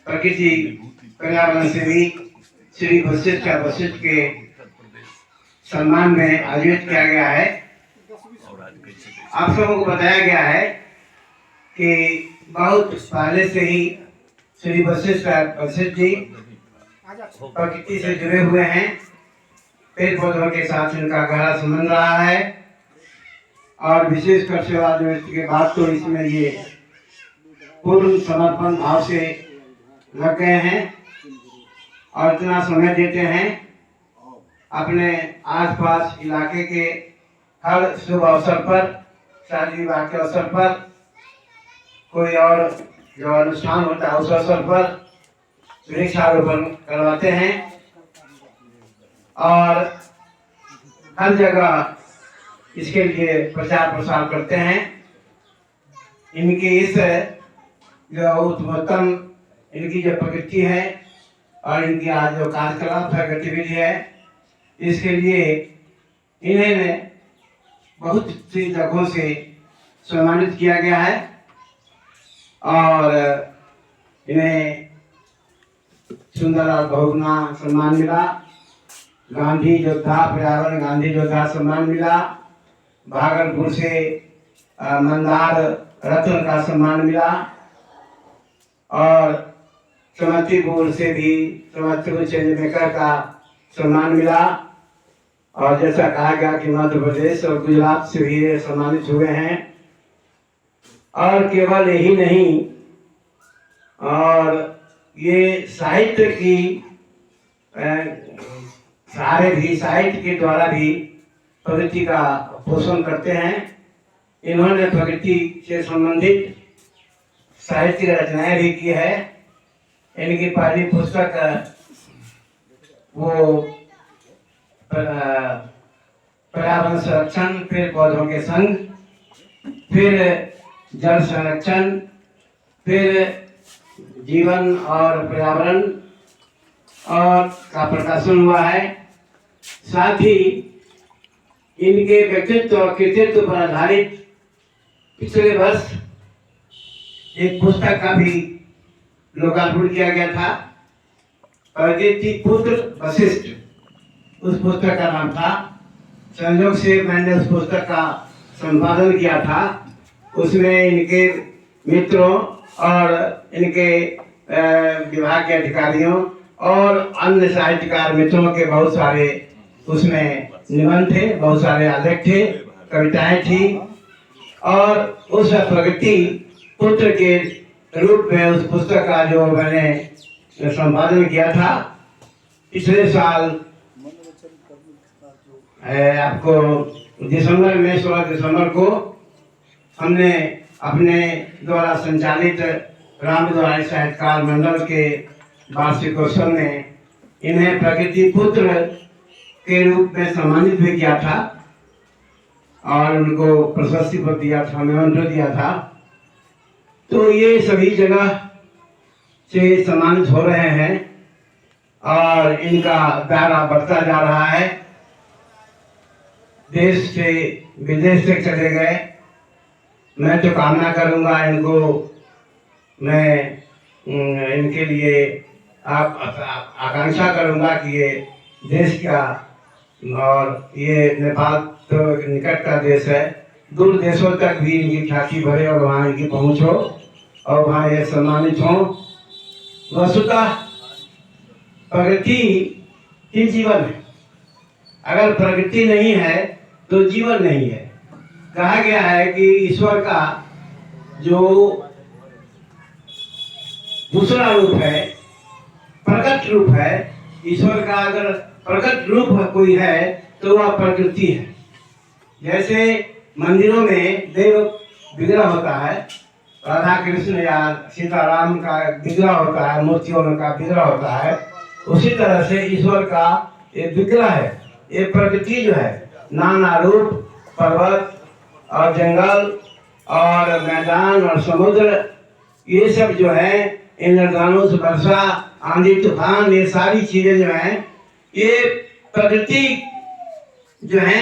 प्रकृति पर्यावरण सेवी श्री वशिष्ठ के सम्मान में आयोजित किया गया है। आप सबों को बताया गया है कि बहुत पहले से ही श्री वशिष्ठ जी प्रकृति से जुड़े हुए हैं। पेड़ पौधों के साथ इनका गहरा संबंध रहा है और विशेषकर सेवा निवृत्ति के बाद तो इसमें ये पूर्ण समर्पण भाव से लग गए हैं और इतना समय देते हैं अपने आसपास इलाके के हर शुभ अवसर पर, शादी विवाह के अवसर पर, कोई और जो अनुष्ठान होता है उस अवसर पर वृक्षारोपण करवाते हैं और हर जगह इसके लिए प्रचार प्रसार करते हैं। इनकी इस जो उत्तमोत्तम इनकी जो प्रकृति है और इनकी आज जो कार्यकलाप है, गतिविधि है, इसके लिए इन्हें बहुत सी जगहों से सम्मानित किया गया है और इन्हें सुंदरलाल बहुगुणा सम्मान मिला, गांधी योद्धा पर्यावरण गांधी योद्धा सम्मान मिला, भागलपुर से मंदार रत्न का सम्मान मिला और समस्तीपुर से भी समस्तीपुर चेंज मेकर का सम्मान मिला और जैसा कहा गया कि मध्य प्रदेश और गुजरात से भी ये सम्मानित हुए हैं। और केवल यही नहीं, और ये साहित्य की साहित्य के द्वारा भी प्रकृति का पोषण करते हैं। इन्होंने प्रकृति से संबंधित साहित्य रचनाएं भी की है। इनकी पहली पुस्तक वो पर्यावरण संरक्षण, पेड़ पौधों के संग, फिर जल संरक्षण, फिर जीवन और पर्यावरण और का प्रकाशन हुआ है। साथ ही इनके व्यक्तित्व और कृतित्व पर आधारित पिछले वर्ष एक पुस्तक का भी लोकार्पण किया गया था, प्रकृति पुत्र वशिष्ठ, उस पुस्तक का नाम था। संयोग से मैंने उस पुस्तक का संपादन किया था। उसमें इनके मित्रों और इनके विभाग के अधिकारियों और अन्य साहित्यकार मित्रों के बहुत सारे उसमें निबंध थे, बहुत सारे आलेख थे, कविताएं थी और उस प्रकृति पुत्र के रूप में उस पुस्तक का जो मैंने संपादन किया था पिछले साल आपको दिसंबर में 16 दिसंबर को हमने अपने द्वारा संचालित रामद्वारा साहित्यकार मंडल के वार्षिकोत्सव में इन्हें प्रकृति पुत्र के रूप में सम्मानित भी किया था और उनको प्रशस्ति पत्र दिया था, निमंत्रण दिया था। तो ये सभी जगह से सम्मानित हो रहे हैं और इनका दायरा बढ़ता जा रहा है। देश से विदेश तक चले गए। मैं तो कामना करूंगा इनको, मैं इनके लिए आकांक्षा करूंगा कि ये देश का, और ये नेपाल तो निकट का देश है, दूर देशों तक भी इनकी ख्याति बढ़े और वहाँ इनकी पहुँच हो और वहाँ ये सम्मानित हों। वस्तुतः प्रकृति ही जीवन है। अगर प्रकृति नहीं है तो जीवन नहीं है। कहा गया है कि ईश्वर का जो दूसरा रूप है, प्रकट रूप है, ईश्वर का अगर प्रकट रूप कोई है तो वह प्रकृति है। जैसे मंदिरों में देव विग्रह होता है, राधा कृष्ण या सीताराम का विग्रह होता है, मूर्तियों का विग्रह होता है, उसी तरह से ईश्वर का ये विग्रह है। ये प्रकृति जो है, नाना रूप, पर्वत और जंगल और मैदान और समुद्र, ये सब जो है, इंद्रधनुष, वर्षा, आंधी तूफान, ये सारी चीजें जो हैं, ये प्रकृति जो है